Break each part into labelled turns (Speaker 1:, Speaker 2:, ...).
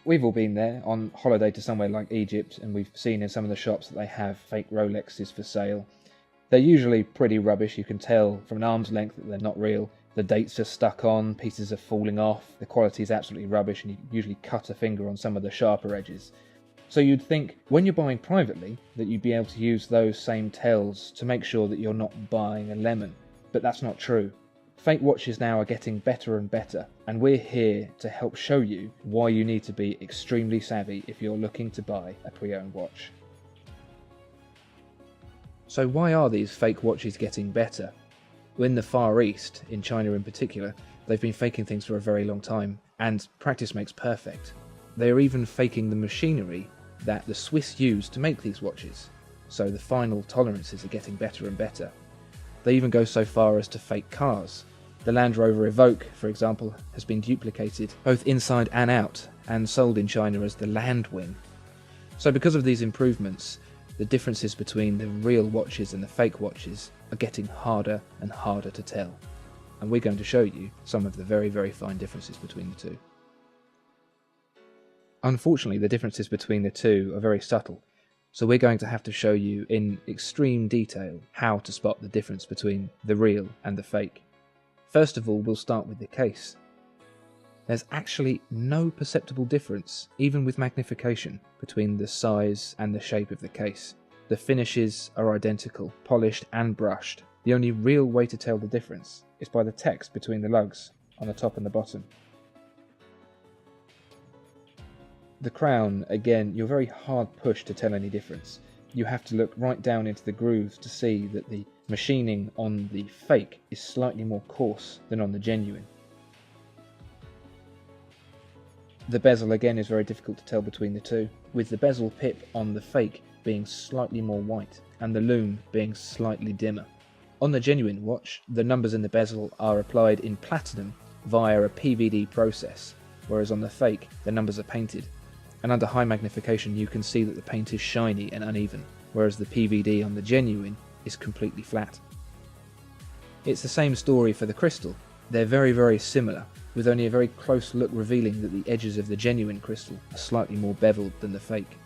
Speaker 1: We've all been there on holiday to somewhere like Egypt, and we've seen in some of the shops that they have fake Rolexes for sale. They're usually pretty rubbish. You can tell from an arm's length that they're not real. The dates are stuck on, pieces are falling off, the quality is absolutely rubbish, and you usually cut a finger on some of the sharper edges. So you'd think, when you're buying privately, that you'd be able to use those same tells to make sure that you're not buying a lemon. But that's not true. Fake watches now are getting better and better, and we're here to help show you why you need to be extremely savvy if you're looking to buy a pre-owned watch. So why are these fake watches getting better? Well, in the Far East, in China in particular, they've been faking things for a very long time, and practice makes perfect. They are even faking the machinery that the Swiss use to make these watches, so the final tolerances are getting better and better. They even go so far as to fake cars. The Land Rover Evoque, for example, has been duplicated both inside and out, and sold in China as the Landwing. So because of these improvements, the differences between the real watches and the fake watches are getting harder and harder to tell. And we're going to show you some of the very, very fine differences between the two. Unfortunately, the differences between the two are very subtle, so we're going to have to show you in extreme detail how to spot the difference between the real and the fake. First of all, we'll start with the case. There's actually no perceptible difference, even with magnification, between the size and the shape of the case. The finishes are identical, polished and brushed. The only real way to tell the difference is by the text between the lugs, on the top and the bottom. The crown, again, you're very hard pushed to tell any difference. You have to look right down into the grooves to see that the machining on the fake is slightly more coarse than on the genuine. The bezel again is very difficult to tell between the two, with the bezel pip on the fake being slightly more white and the lume being slightly dimmer. On the genuine watch, the numbers in the bezel are applied in platinum via a PVD process, whereas on the fake the numbers are painted. And under high magnification you can see that the paint is shiny and uneven, whereas the PVD on the genuine is completely flat. It's the same story for the crystal. They're very, very similar, with only a very close look revealing that the edges of the genuine crystal are slightly more beveled than the fake.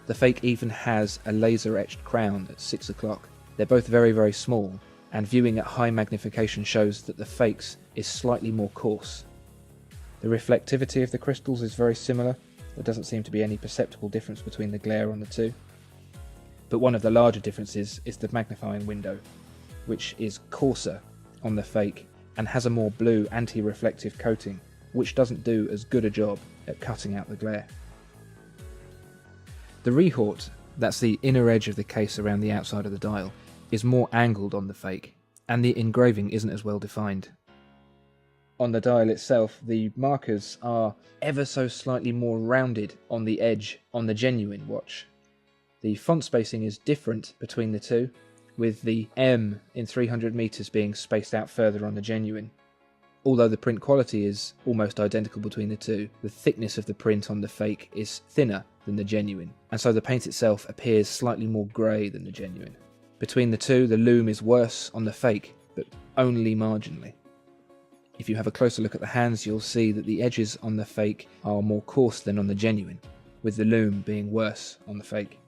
Speaker 1: The fake even has a laser etched crown at 6 o'clock. They're both very, very small, and viewing at high magnification shows that the fake's is slightly more coarse. The reflectivity of the crystals is very similar. There doesn't seem to be any perceptible difference between the glare on the two. But one of the larger differences is the magnifying window, which is coarser on the fake and has a more blue anti-reflective coating, which doesn't do as good a job at cutting out the glare. The retort, that's the inner edge of the case around the outside of the dial, is more angled on the fake, and the engraving isn't as well defined. On the dial itself, the markers are ever so slightly more rounded on the edge on the genuine watch. The font spacing is different between the two, with the M in 300 meters being spaced out further on the genuine. Although the print quality is almost identical between the two, the thickness of the print on the fake is thinner than the genuine, and so the paint itself appears slightly more grey than the genuine. Between the two, the lume is worse on the fake, but only marginally. If you have a closer look at the hands, you'll see that the edges on the fake are more coarse than on the genuine, with the lume being worse on the fake.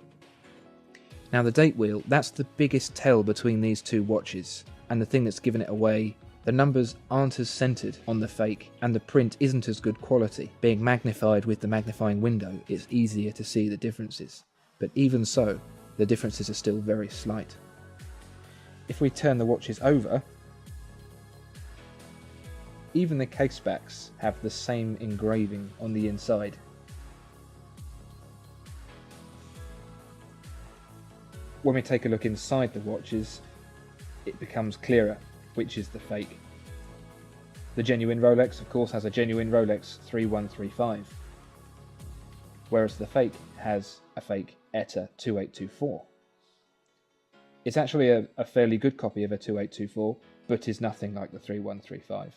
Speaker 1: Now the date wheel, that's the biggest tell between these two watches, and the thing that's given it away. The numbers aren't as centered on the fake, and the print isn't as good quality. Being magnified with the magnifying window, it's easier to see the differences. But even so, the differences are still very slight. If we turn the watches over, even the case backs have the same engraving on the inside. When we take a look inside the watches, it becomes clearer which is the fake. The genuine Rolex, of course, has a genuine Rolex 3135, whereas the fake has a fake ETA 2824. It's actually a fairly good copy of a 2824, but is nothing like the 3135.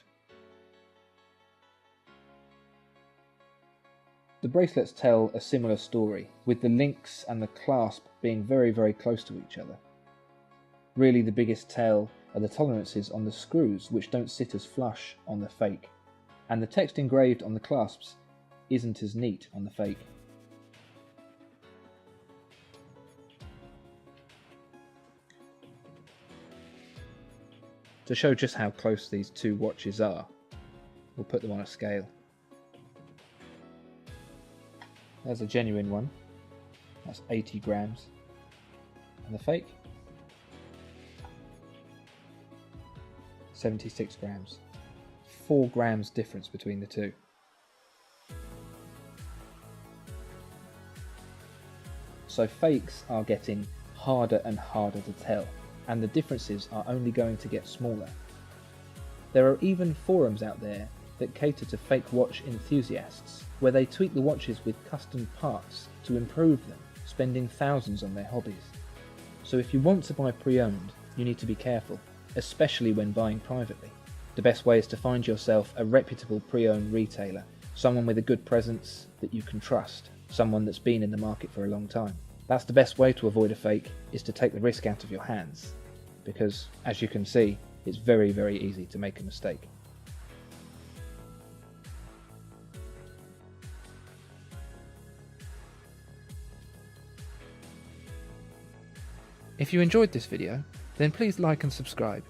Speaker 1: The bracelets tell a similar story, with the links and the clasp being very, very close to each other. Really, the biggest tell are the tolerances on the screws, which don't sit as flush on the fake, and the text engraved on the clasps isn't as neat on the fake. To show just how close these two watches are, we'll put them on a scale. There's a genuine one, that's 80 grams, and the fake, 76 grams. 4 grams difference between the two. So fakes are getting harder and harder to tell, and the differences are only going to get smaller. There are even forums out there that cater to fake watch enthusiasts, where they tweak the watches with custom parts to improve them, spending thousands on their hobbies. So if you want to buy pre-owned, you need to be careful, especially when buying privately. The best way is to find yourself a reputable pre-owned retailer, someone with a good presence that you can trust, someone that's been in the market for a long time. That's the best way to avoid a fake, is to take the risk out of your hands, because as you can see, it's very, very easy to make a mistake. If you enjoyed this video, then please like and subscribe.